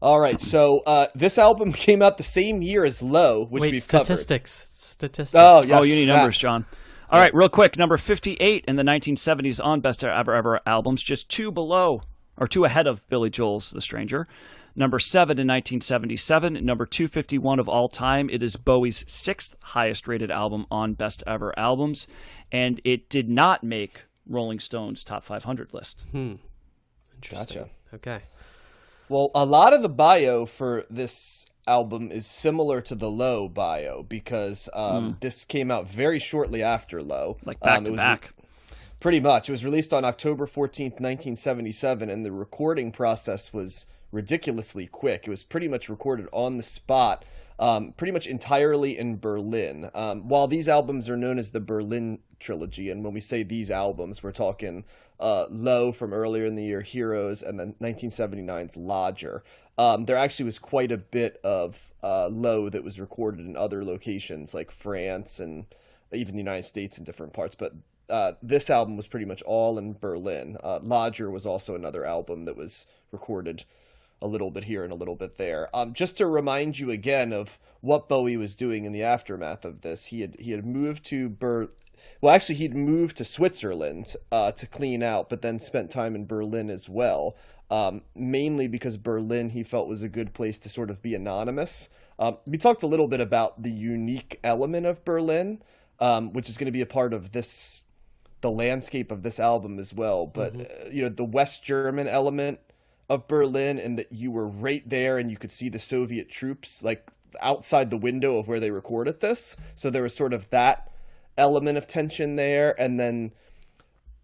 All right, so this album came out the same year as Low, which Wait, we've statistics. Oh, yes, you need numbers, John. All right, real quick. Number 58 in the 1970s on Best Ever albums, just two ahead of Billy Joel's The Stranger. Number 7 in 1977, number 251 of all time. It is Bowie's sixth highest rated album on Best Ever albums, and it did not make Rolling Stone's top 500 list. Interesting. Gotcha. Okay. Well, a lot of the bio for this album is similar to the Low bio because this came out very shortly after Low. Like back to back. Pretty much. It was released on October 14th, 1977, and the recording process was ridiculously quick. It was pretty much recorded on the spot, pretty much entirely in Berlin. While these albums are known as the Berlin Trilogy, and when we say these albums, we're talking Low from earlier in the year, Heroes, and then 1979's Lodger. There actually was quite a bit of Low that was recorded in other locations like France and even the United States in different parts, but this album was pretty much all in Berlin. Lodger was also another album that was recorded a little bit here and a little bit there. Just to remind you again of what Bowie was doing in the aftermath of this, he had moved to he'd moved to Switzerland to clean out, but then spent time in Berlin as well. Mainly because Berlin he felt was a good place to sort of be anonymous. We talked a little bit about the unique element of Berlin, which is going to be a part of the landscape of this album as well. But the West German element of Berlin, and that you were right there and you could see the Soviet troops like outside the window of where they recorded this. So there was sort of that element of tension there. And then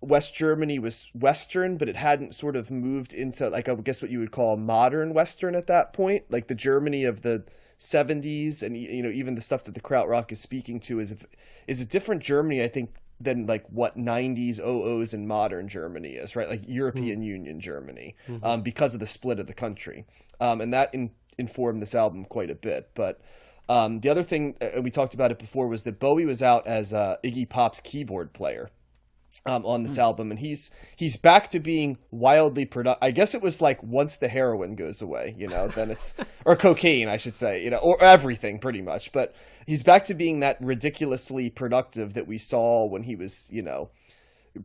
West Germany was Western, but it hadn't sort of moved into like, I guess what you would call modern Western at that point. Like the Germany of the 70s and, even the stuff that the krautrock is speaking to is a different Germany, I think, than like what 90s OOs and modern Germany is, right? Like European Union Germany, because of the split of the country. And that informed this album quite a bit. But the other thing, we talked about it before, was that Bowie was out as Iggy Pop's keyboard player on this album, and he's back to being wildly productive. I guess it was like once the heroin goes away, then it's or cocaine, I should say, or everything pretty much. But he's back to being that ridiculously productive that we saw when he was,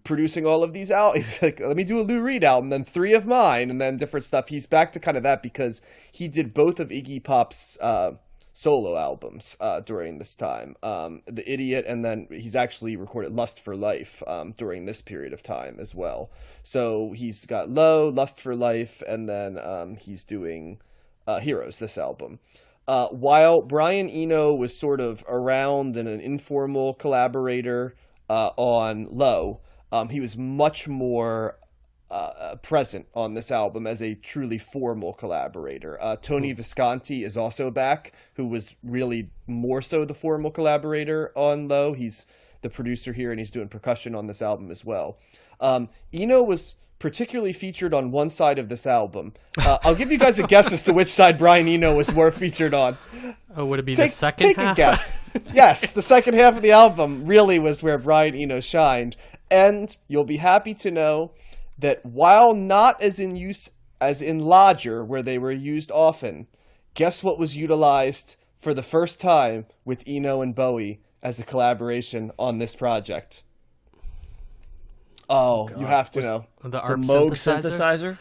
producing all of these out. He's like, let me do a Lou Reed album, then 3 of mine, and then different stuff. He's back to kind of that because he did both of Iggy Pop's solo albums during this time, The Idiot, and then he's actually recorded Lust for Life during this period of time as well. So he's got Low, Lust for Life, and then he's doing Heroes, this album. While Brian Eno was sort of around and an informal collaborator on Low, he was much more present on this album as a truly formal collaborator. Tony Visconti is also back, who was really more so the formal collaborator on Low. He's the producer here, and he's doing percussion on this album as well. Eno was particularly featured on one side of this album. I'll give you guys a guess as to which side Brian Eno was more featured on. Oh, would it be the second half? Take a guess. Yes, the second half of the album really was where Brian Eno shined. And you'll be happy to know that while not as in use as in Lodger, where they were used often, guess what was utilized for the first time with Eno and Bowie as a collaboration on this project? Oh, you have to know. The ARP Moog synthesizer?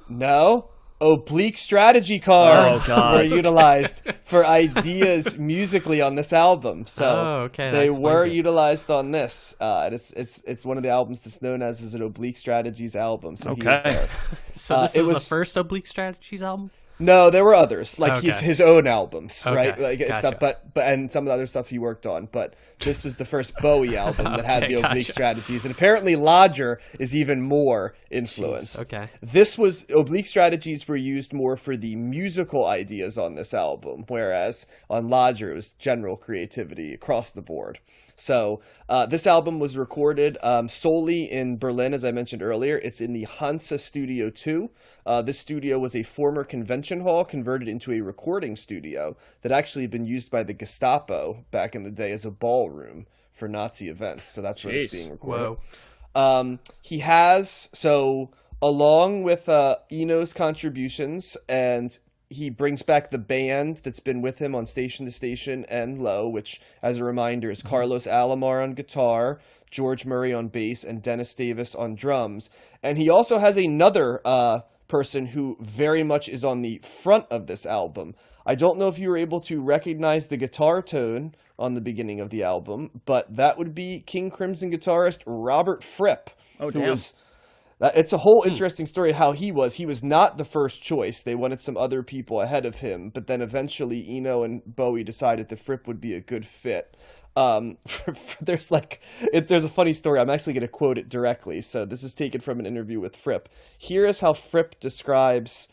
No. Oblique strategy cards were utilized for ideas musically on this album. So they were utilized on this. And it's one of the albums that's known as an Oblique Strategies album. So he was there. So this is the first Oblique Strategies album? No, there were others, like his own albums, right? Like gotcha. stuff, but and some of the other stuff he worked on. But this was the first Bowie album that had the Oblique Strategies, and apparently Lodger is even more influenced. Jeez, Oblique Strategies were used more for the musical ideas on this album, whereas on Lodger it was general creativity across the board. So this album was recorded solely in Berlin, as I mentioned earlier. It's in the Hansa Studio 2. This studio was a former convention hall converted into a recording studio that actually had been used by the Gestapo back in the day as a ballroom for Nazi events. So that's where it's being recorded. He has, so along with Eno's contributions and he brings back the band that's been with him on Station to Station and Low, which, as a reminder, is Carlos Alomar on guitar, George Murray on bass, and Dennis Davis on drums. And he also has another person who very much is on the front of this album. I don't know if you were able to recognize the guitar tone on the beginning of the album, but that would be King Crimson guitarist Robert Fripp. Oh, damn. It's a whole interesting story how he was. He was not the first choice. They wanted some other people ahead of him, but then eventually Eno and Bowie decided that Fripp would be a good fit. There's a funny story. I'm actually going to quote it directly. So this is taken from an interview with Fripp. Here is how Fripp describes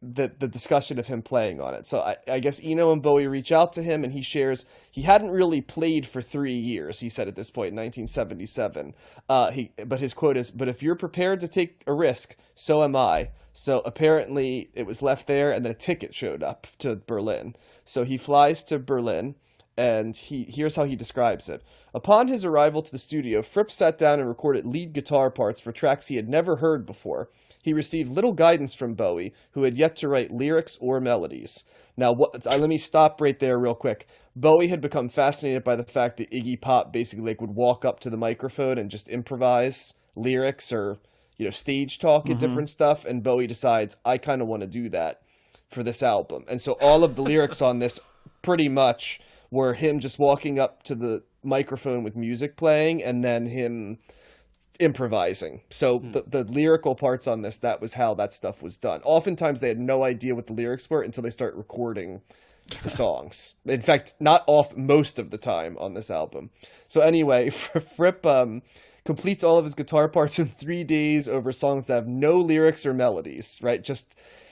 the discussion of him playing on it. So I guess Eno and Bowie reach out to him, and he shares he hadn't really played for 3 years, he said at this point in 1977. But his quote is, "But if you're prepared to take a risk, so am I." So apparently it was left there, and then a ticket showed up to Berlin. So he flies to Berlin, and here's how he describes it. Upon his arrival to the studio, Fripp sat down and recorded lead guitar parts for tracks he had never heard before. He received little guidance from Bowie, who had yet to write lyrics or melodies. Now, let me stop right there real quick. Bowie had become fascinated by the fact that Iggy Pop basically would walk up to the microphone and just improvise lyrics or stage talk and different stuff, and Bowie decides, I kind of want to do that for this album. And so all of the lyrics on this pretty much were him just walking up to the microphone with music playing and then him improvising. So the lyrical parts on this, that was how that stuff was done. Oftentimes they had no idea what the lyrics were until they start recording the songs. In fact, not most of the time on this album. So anyway, Fripp completes all of his guitar parts in 3 days over songs that have no lyrics or melodies, right?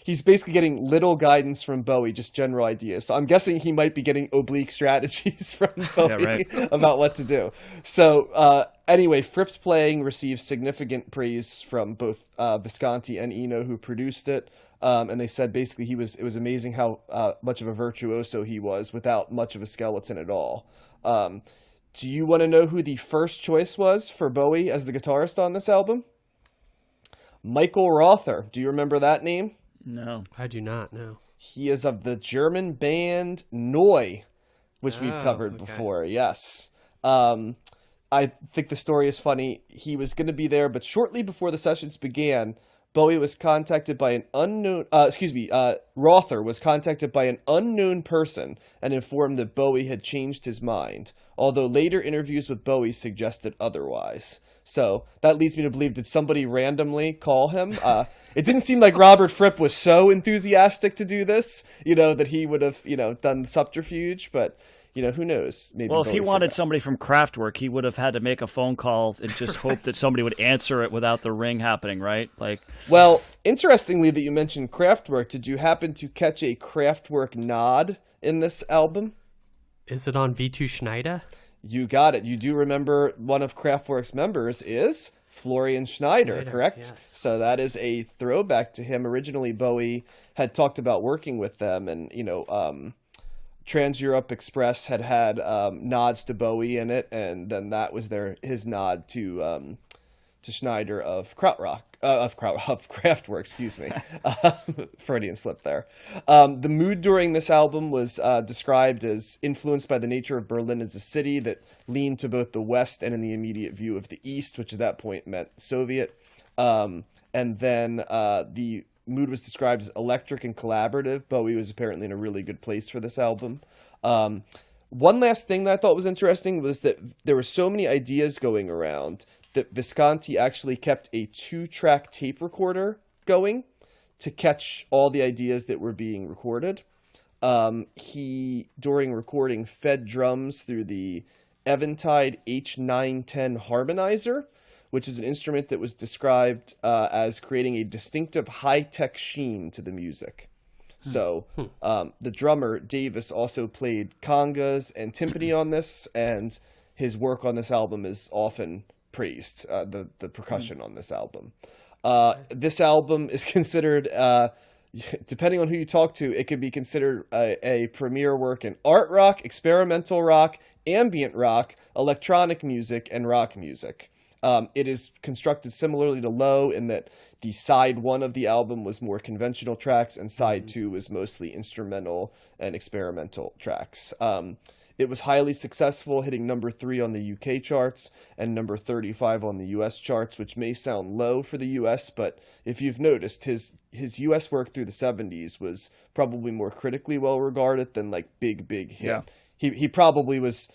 He's basically getting little guidance from Bowie, just general ideas. So I'm guessing he might be getting oblique strategies from Bowie about what to do. So anyway, Fripp's playing received significant praise from both Visconti and Eno, who produced it. And they said basically it was amazing how much of a virtuoso he was without much of a skeleton at all. Do you want to know who the first choice was for Bowie as the guitarist on this album? Michael Rother. Do you remember that name? No. I do not know. He is of the German band Neu, which we've covered before. Yes. I think the story is funny. He was going to be there, but shortly before the sessions began, Bowie was contacted by an unknown, Rother was contacted by an unknown person and informed that Bowie had changed his mind, although later interviews with Bowie suggested otherwise. So that leads me to believe, did somebody randomly call him? It didn't seem like Robert Fripp was so enthusiastic to do this, that he would have, done the subterfuge, but who knows? Maybe. Well, if he wanted somebody from Kraftwerk, he would have had to make a phone call and just hope that somebody would answer it without the ring happening, right? Well, interestingly that you mentioned Kraftwerk, did you happen to catch a Kraftwerk nod in this album? Is it on V2 Schneider? You got it. You do remember one of Kraftwerk's members is Florian Schneider, correct? Yes. So that is a throwback to him. Originally, Bowie had talked about working with them, and Trans Europe Express had nods to Bowie in it, and then that was his nod to Schneider of Kraftwerk, excuse me. Freudian slip there. The mood during this album was described as influenced by the nature of Berlin as a city that leaned to both the West and in the immediate view of the East, which at that point meant Soviet. And then the mood was described as electric and collaborative. Bowie was apparently in a really good place for this album. One last thing that I thought was interesting was that there were so many ideas going around that Visconti actually kept a 2-track tape recorder going to catch all the ideas that were being recorded. He, during recording, fed drums through the Eventide H910 harmonizer, which is an instrument that was described as creating a distinctive high-tech sheen to the music. So the drummer, Davis, also played congas and timpani on this, and his work on this album is often praised, the percussion on this album. This album is considered, depending on who you talk to, it could be considered a premier work in art rock, experimental rock, ambient rock, electronic music, and rock music. It is constructed similarly to Low in that the side 1 of the album was more conventional tracks, and side 2 was mostly instrumental and experimental tracks. It was highly successful, hitting number 3 on the UK charts and number 35 on the US charts, which may sound low for the US, but if you've noticed, his US work through the 70s was probably more critically well regarded than like big hit. Yeah. He probably was,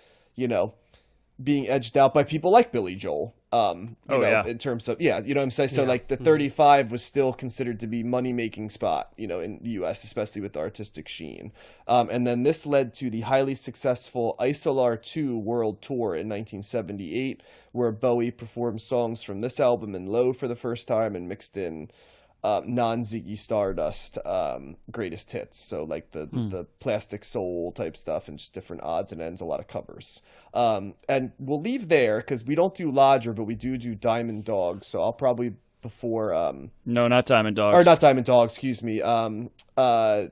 being edged out by people like Billy Joel. In terms of, you know what I'm saying? So like the 35 was still considered to be money-making spot, in the US, especially with the artistic sheen. And then this led to the highly successful Isolar 2 World Tour in 1978, where Bowie performed songs from this album in Low for the first time and mixed in non-Ziggy Stardust greatest hits, so like the Plastic Soul type stuff and just different odds and ends, a lot of covers. And we'll leave there because we don't do Lodger, but we do Diamond Dogs, so I'll probably before no, not Diamond Dogs, or not Diamond Dogs, excuse me. Scary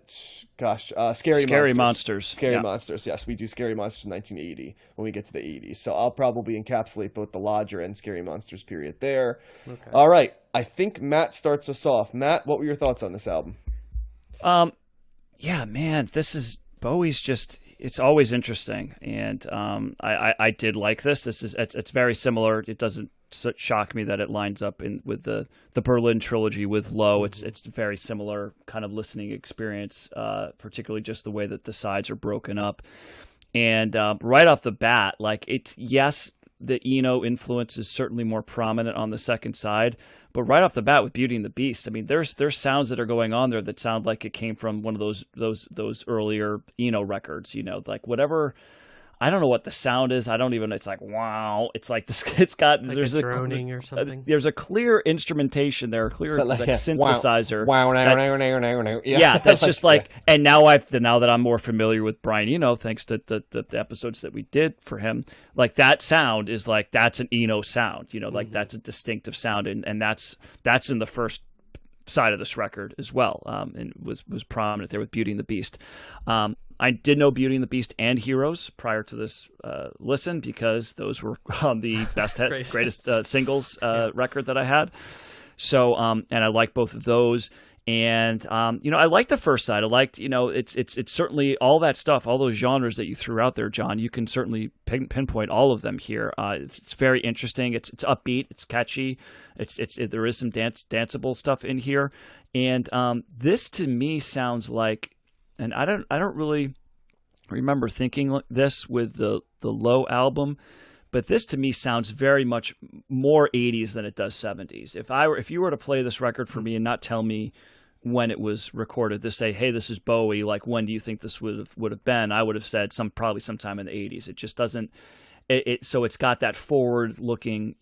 Monsters. Scary Monsters. Yes, we do Scary Monsters in 1980 when we get to the 80s. So I'll probably encapsulate both the Lodger and Scary Monsters period there. Okay. All right. I think Matt starts us off. Matt, what were your thoughts on this album? Yeah, man, this is Bowie's just. It's always interesting, and I did like this. It's very similar. It doesn't shock me that it lines up with the Berlin trilogy with Low. It's very similar kind of listening experience, particularly just the way that the sides are broken up. And right off the bat, like the Eno influence is certainly more prominent on the second side. But right off the bat with Beauty and the Beast, I mean, there's sounds that are going on there that sound like it came from one of those earlier Eno records, like whatever. I don't know what the sound is. I don't even. It's like wow. It's like this. It's got like there's a droning or something. There's a clear instrumentation there, a clear like synthesizer. Wow. Yeah, that's just like. And now that I'm more familiar with Brian Eno, thanks to the episodes that we did for him, like that sound is like that's an Eno sound. Like that's a distinctive sound, and that's in the first side of this record as well, and was prominent there with Beauty and the Beast. I did know Beauty and the Beast and Heroes prior to this listen because those were on the greatest singles record that I had. So, and I like both of those. And, I like the first side. I liked, it's certainly all that stuff, all those genres that you threw out there, John. You can certainly pinpoint all of them here. It's very interesting. It's upbeat. It's catchy. There is some danceable stuff in here. And this to me sounds like, and I don't really remember thinking this with the Low album, but this to me sounds very much more 80s than it does 70s. If you were to play this record for me and not tell me when it was recorded, to say, hey, this is Bowie, like when do you think this would have been? I would have said probably sometime in the 80s. It just doesn't. So it's got that forward looking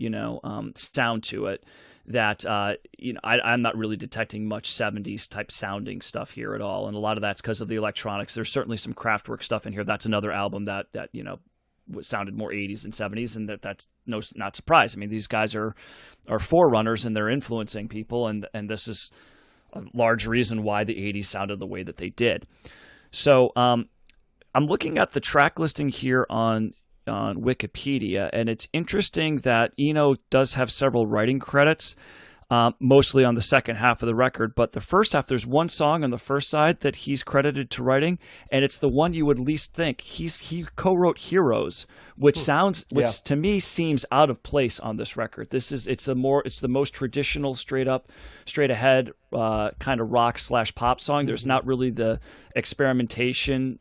sound to it that I'm not really detecting much 70s type sounding stuff here at all, and a lot of that's because of the electronics. There's certainly some Kraftwerk stuff in here. That's another album that sounded more 80s than 70s, and that's not surprised. I mean, these guys are forerunners and they're influencing people, and this is a large reason why the 80s sounded the way that they did. So I'm looking at the track listing here on Wikipedia, and it's interesting that Eno does have several writing credits, mostly on the second half of the record, but the first half, there's one song on the first side that he's credited to writing, and it's the one you would least think. He co-wrote Heroes, which to me seems out of place on this record. It's the most traditional straight ahead kind of rock / pop song. There's not really the experimentation,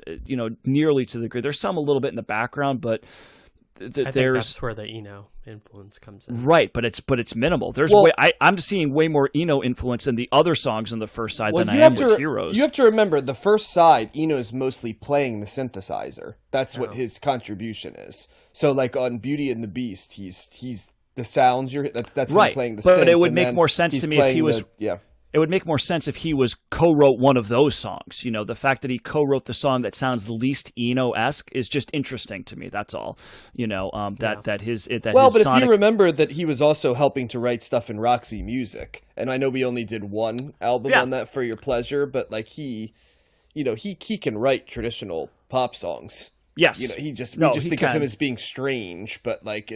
nearly to the degree. There's some a little bit in the background, but I think that's where the Eno influence comes in. Right, but it's minimal. I'm seeing way more Eno influence in the other songs on the first side than I am with Heroes. You have to remember, the first side, Eno is mostly playing the synthesizer. That's what his contribution is. So, like on Beauty and the Beast, he's the sounds that's right. Him playing the synth. But it would and make more sense to me if he was. It would make more sense if he was co-wrote one of those songs. The fact that he co-wrote the song that sounds least Eno-esque is just interesting to me. That's all. But if you remember that he was also helping to write stuff in Roxy Music, and I know we only did one album on that for your pleasure, but like he can write traditional pop songs. Yes. We just think of him as being strange, but like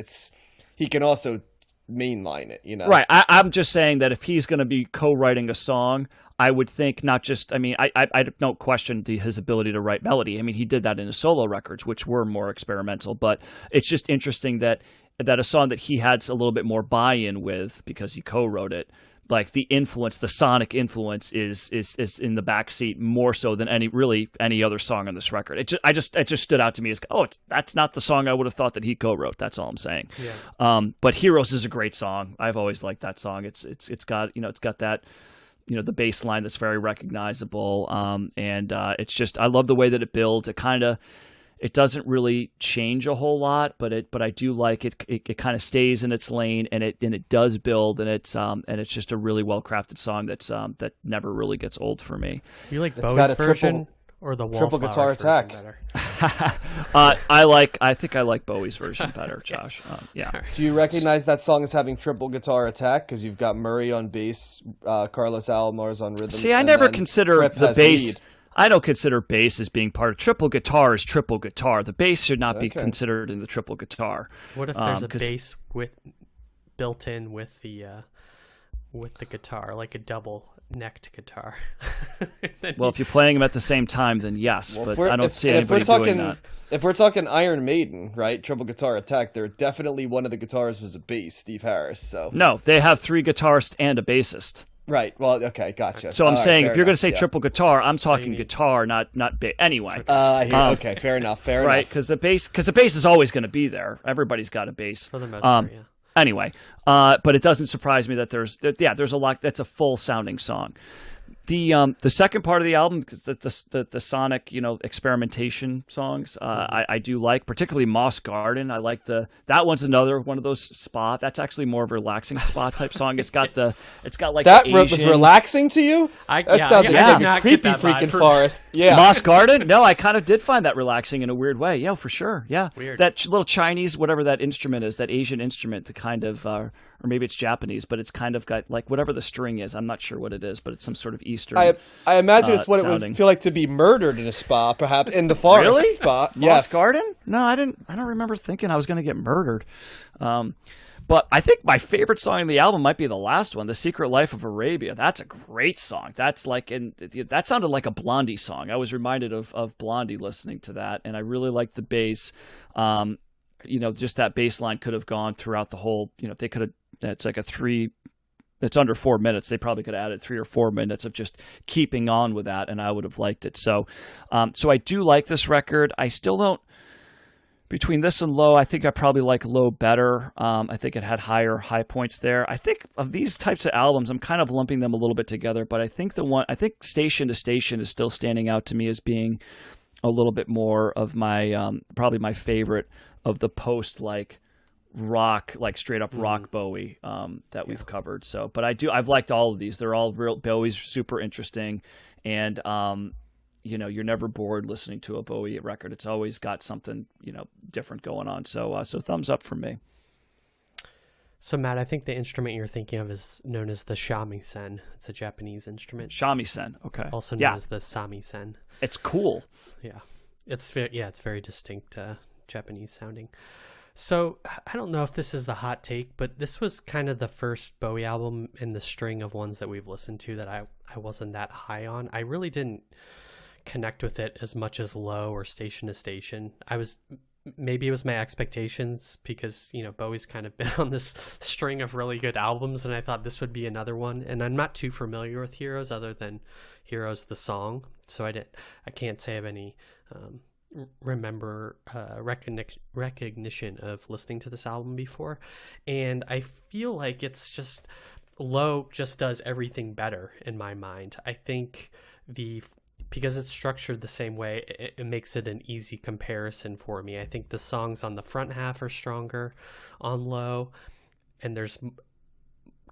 he can also mainline it, you know? Right. I'm just saying that if he's going to be co-writing a song, I would think not just, I mean, I don't question his ability to write melody. I mean, he did that in his solo records, which were more experimental, but it's just interesting that a song that he had a little bit more buy-in with because he co-wrote it, like the influence, the sonic influence is in the backseat more so than any other song on this record. It just stood out to me as, that's not the song I would have thought that he co-wrote. That's all I'm saying. Yeah. But Heroes is a great song. I've always liked that song. It's got, it's got that, the bass line that's very recognizable. And it's just, I love the way that it builds. It doesn't really change a whole lot, but I do like it. It kind of stays in its lane, and it does build, and it's just a really well crafted song that never really gets old for me. You like Bowie's version or the triple guitar attack? Better? I think I like Bowie's version better, Josh. Yeah. Do you recognize that song as having triple guitar attack? Because you've got Murray on bass, Carlos Alomar on rhythm. See, I never consider Tripp the has bass. lead. I don't consider bass as being part of triple guitar. Is triple guitar? The bass should not be considered in the triple guitar. What if there's a bass built in with the guitar, like a double necked guitar? Well, if you're playing them at the same time, then yes. Well, but I don't see anybody doing that. If we're talking Iron Maiden, right? Triple guitar attack. There definitely one of the guitars was a bass, Steve Harris. So no, they have 3 guitarists and a bassist. Right. Well, okay, gotcha. So I'm saying if you're going to say yeah. triple guitar, I'm talking guitar, not bass. Anyway. Okay, fair enough. Right, because the bass is always going to be there. Everybody's got a bass. For the most part, yeah. Anyway, but it doesn't surprise me that there's a lot. That's a full sounding song. The second part of the album, the sonic, experimentation songs, I do like, particularly Moss Garden. I like that one's another one of those spa. That's actually more of a relaxing spa type song. It's got like that the Asian... was relaxing to you. That sounded like a creepy freaking forest. Yeah, Moss Garden. No, I kind of did find that relaxing in a weird way. Yeah, for sure. Yeah, weird. That little Chinese, whatever that instrument is, that Asian instrument, the kind of. Or maybe it's Japanese, but it's kind of got like whatever the string is. I'm not sure what it is, but it's some sort of Eastern. I imagine it's what sounding. It would feel like to be murdered in a spa, perhaps in the forest. Really? Spa. Moss Yes. Garden? No, I don't remember thinking I was going to get murdered. But I think my favorite song in the album might be the last one, "The Secret Life of Arabia." That's a great song. That's like, that sounded like a Blondie song. I was reminded of Blondie listening to that, and I really liked the bass. Just that bass line could have gone throughout the whole. They could have. It's like it's under 4 minutes. They probably could have added 3 or 4 minutes of just keeping on with that, and I would have liked it. So I do like this record. I still don't. Between this and Low, I think I probably like Low better. I think it had high points there. I think of these types of albums, I'm kind of lumping them a little bit together, but I think Station to Station is still standing out to me as being a little bit more of my probably my favorite of the post rock, like straight up rock Bowie that we've covered. So, but I've liked all of these. They're all real. Bowie's super interesting, and you're never bored listening to a Bowie record. It's always got something different going on. So thumbs up from me. So Matt, I think the instrument you're thinking of is known as the shamisen. It's a Japanese instrument. Shamisen, okay. Also known as the samisen. It's cool. Yeah, it's very distinct, Japanese sounding. So I don't know if this is the hot take, but this was kind of the first Bowie album in the string of ones that we've listened to that I wasn't that high on. I really didn't connect with it as much as Low or Station to Station. Maybe it was my expectations because, Bowie's kind of been on this string of really good albums, and I thought this would be another one. And I'm not too familiar with Heroes other than Heroes the song, so I can't say I have any recognition of listening to this album before. And I feel like it's just Low just does everything better in my mind. I think because it's structured the same way, it makes it an easy comparison for me. I think the songs on the front half are stronger on Low, and there's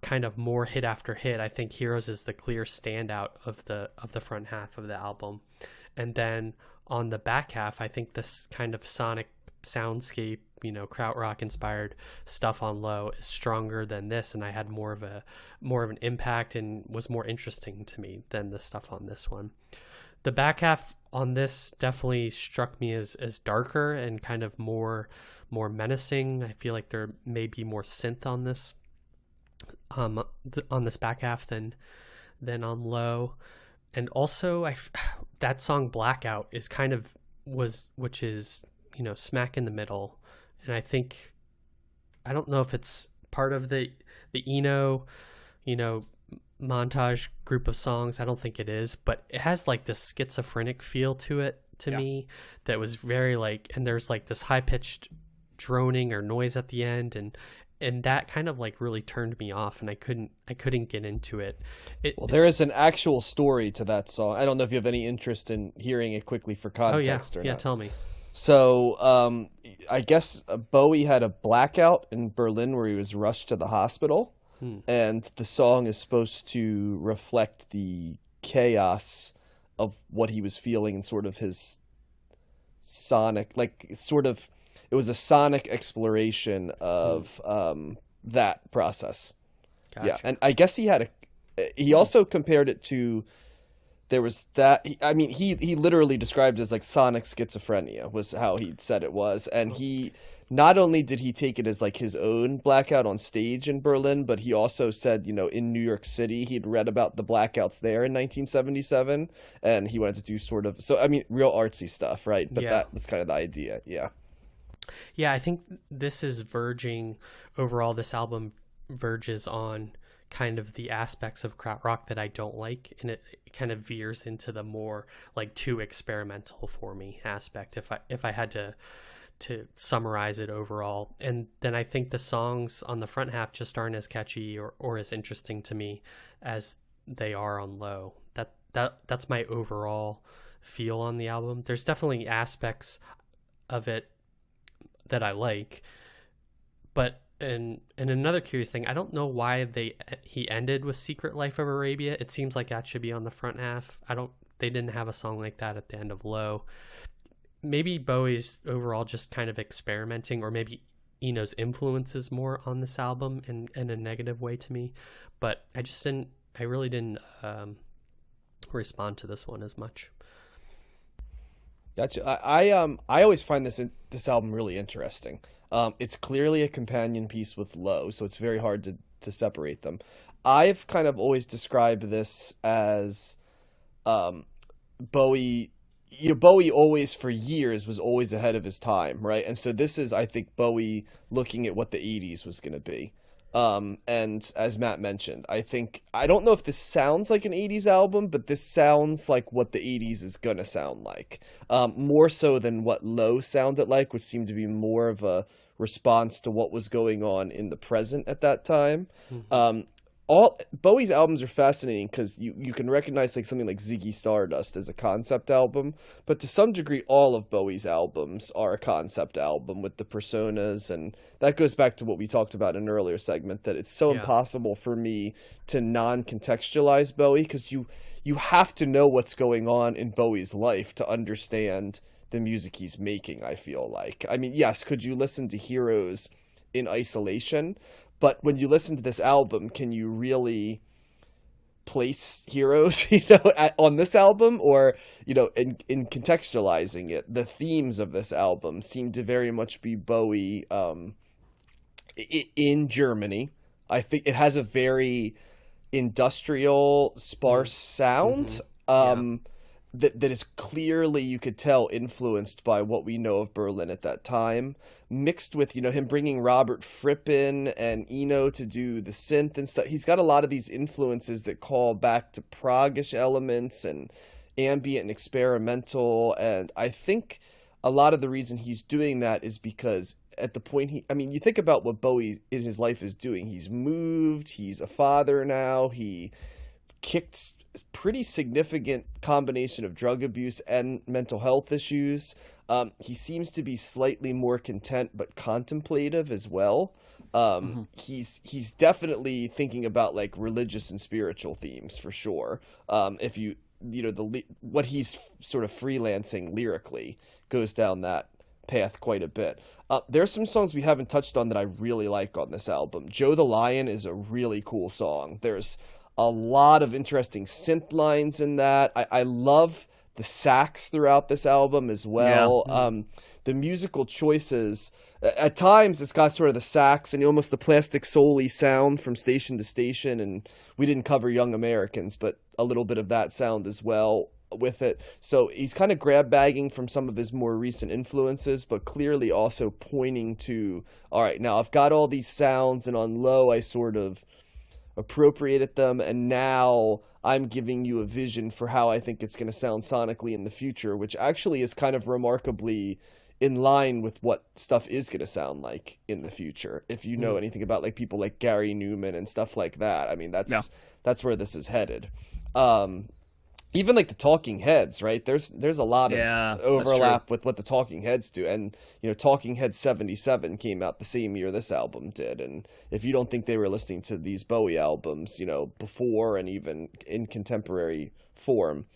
kind of more hit after hit. I think Heroes is the clear standout of the front half of the album. And then on the back half, I think this kind of sonic soundscape, krautrock inspired stuff on Low is stronger than this, and I had more of an impact and was more interesting to me than the stuff on this one. The back half on this definitely struck me as darker and kind of more menacing. I feel like there may be more synth on this on this back half than on Low. And also that song Blackout is which is, smack in the middle. And I don't know if it's part of the Eno, montage group of songs. I don't think it is, but it has like this schizophrenic feel to it to me that was very and there's like this high pitched droning or noise at the end, and that kind of like really turned me off, and I couldn't get into it. There is an actual story to that song. I don't know if you have any interest in hearing it quickly for context or not. Yeah, tell me. So I guess Bowie had a blackout in Berlin where he was rushed to the hospital. And the song is supposed to reflect the chaos of what he was feeling and sort of his sonic, it was a sonic exploration of that process. Gotcha. Yeah, and I guess he also compared it to, there was that, he literally described it as like sonic schizophrenia was how he said it was. And he, not only did he take it as like his own blackout on stage in Berlin, but he also said, in New York City, he'd read about the blackouts there in 1977, and he wanted to do real artsy stuff, right? But that was kind of the idea, yeah. Yeah, I think this album verges on kind of the aspects of krautrock that I don't like, and it kind of veers into the more like too experimental for me aspect if I had to summarize it overall. And then I think the songs on the front half just aren't as catchy or as interesting to me as they are on Low. That's my overall feel on the album. There's definitely aspects of it that I like, but and another curious thing, I don't know why he ended with Secret Life of Arabia. It seems like that should be on the front half. They didn't have a song like that at the end of Low. Maybe Bowie's overall just kind of experimenting, or maybe Eno's influences more on this album in a negative way to me. But I really didn't respond to this one as much. Gotcha. I always find this album really interesting. It's clearly a companion piece with Low, so it's very hard to separate them. I've kind of always described this as Bowie. Bowie always, for years, was always ahead of his time, right? And so this is, I think, Bowie looking at what the 80s was going to be. And as Matt mentioned, I don't know if this sounds like an 80s album, but this sounds like what the 80s is going to sound like. More so than what Low sounded like, which seemed to be more of a response to what was going on in the present at that time. Mm-hmm. All Bowie's albums are fascinating because you can recognize like something like Ziggy Stardust as a concept album, but to some degree all of Bowie's albums are a concept album with the personas, and that goes back to what we talked about in an earlier segment, that it's so impossible for me to non-contextualize Bowie, because you have to know what's going on in Bowie's life to understand the music he's making, I feel like. I mean, yes, could you listen to Heroes in isolation? But when you listen to this album, can you really place Heroes, on this album? Or, in contextualizing it, the themes of this album seem to very much be Bowie in Germany. I think it has a very industrial, sparse sound. That is clearly, you could tell, influenced by what we know of Berlin at that time, mixed with, him bringing Robert Fripp in and Eno to do the synth and stuff. He's got a lot of these influences that call back to prog-ish elements and ambient and experimental, and I think a lot of the reason he's doing that is because at the point you think about what Bowie in his life is doing. He's moved, he's a father now, he kicked pretty significant combination of drug abuse and mental health issues. He seems to be slightly more content but contemplative as well. He's definitely thinking about like religious and spiritual themes for sure. If what he's sort of freelancing lyrically goes down that path quite a bit. There's some songs we haven't touched on that I really like on this album. Joe the Lion is a really cool song. There's a lot of interesting synth lines in that. I love the sax throughout this album as well. Yeah. The musical choices, at times it's got sort of the sax and almost the plastic soul-y sound from station to station, and we didn't cover Young Americans, but a little bit of that sound as well with it. So he's kind of grab bagging from some of his more recent influences, but clearly also pointing to, all right, now I've got all these sounds, and on low I sort of appropriated them, and now I'm giving you a vision for how I think it's going to sound sonically in the future, which actually is kind of remarkably in line with what stuff is going to sound like in the future. If you know anything about like people like Gary Newman and stuff like that, I mean, that's where this is headed. Even like the Talking Heads, right? There's a lot of overlap with what the Talking Heads do. And, you know, Talking Heads 77 came out the same year this album did. And if you don't think they were listening to these Bowie albums, you know, before and even in contemporary form,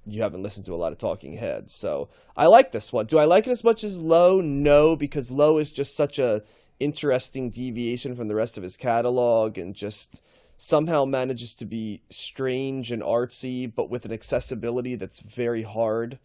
you haven't listened to a lot of Talking Heads. So I like this one. Do I like it as much as Low? No, because Low is just such a interesting deviation from the rest of his catalog, and just somehow manages to be strange and artsy, but with an accessibility that's very hard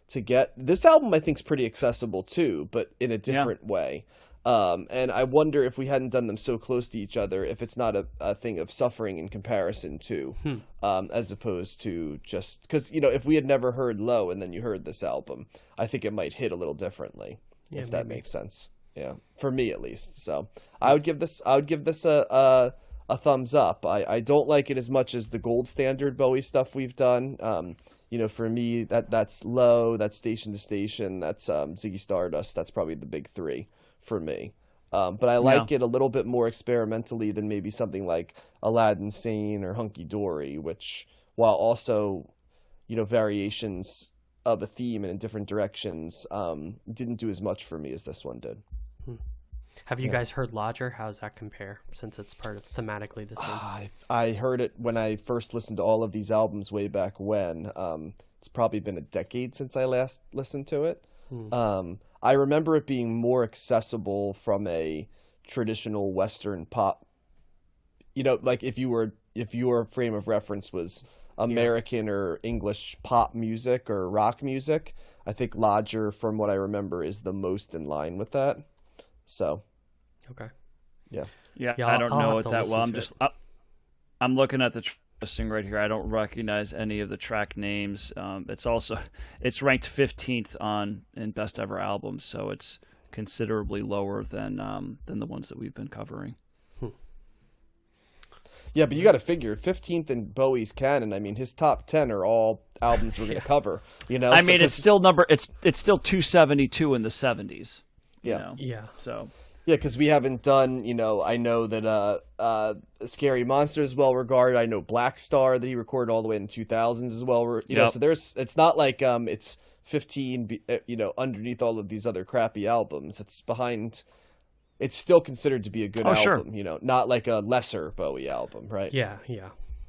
to get. This album, I think, is pretty accessible too, but in a different way. And I wonder if we hadn't done them so close to each other, if it's not a thing of suffering in comparison too, as opposed to just because, you know, if we had never heard Low and then you heard this album, I think it might hit a little differently, if that makes sense. Yeah, for me at least. So I would give this a thumbs up. I don't like it as much as the gold standard Bowie stuff we've done. You know, for me, that's Low, that's Station to Station, that's Ziggy Stardust. That's probably the big three for me. But I like it a little bit more experimentally than maybe something like Aladdin Sane or Hunky Dory, which, while also, you know, variations of a theme and in different directions, didn't do as much for me as this one did. Have you guys heard Lodger? How does that compare, since it's part of thematically the same? I heard it when I first listened to all of these albums way back when. It's probably been a decade since I last listened to it. I remember it being more accessible from a traditional Western pop. You know, like if your frame of reference was American or English pop music or rock music, I think Lodger, from what I remember, is the most in line with that. So, okay, yeah. I don't know it that well. I'm looking at the listing right here. I don't recognize any of the track names. It's ranked 15th in best ever albums, so it's considerably lower than the ones that we've been covering. Yeah, but you got to figure 15th in Bowie's canon. I mean, his top 10 are all albums we're going to cover. You know, I mean, it's still 272 in the 70s. Yeah. So. Yeah, because we haven't done, you know, I know that Scary Monster is well regarded. I know Black Star that he recorded all the way in the 2000s as well. You know, so it's not like it's 15, you know, underneath all of these other crappy albums. It's behind. It's still considered to be a good album, you know, not like a lesser Bowie album, right? Yeah.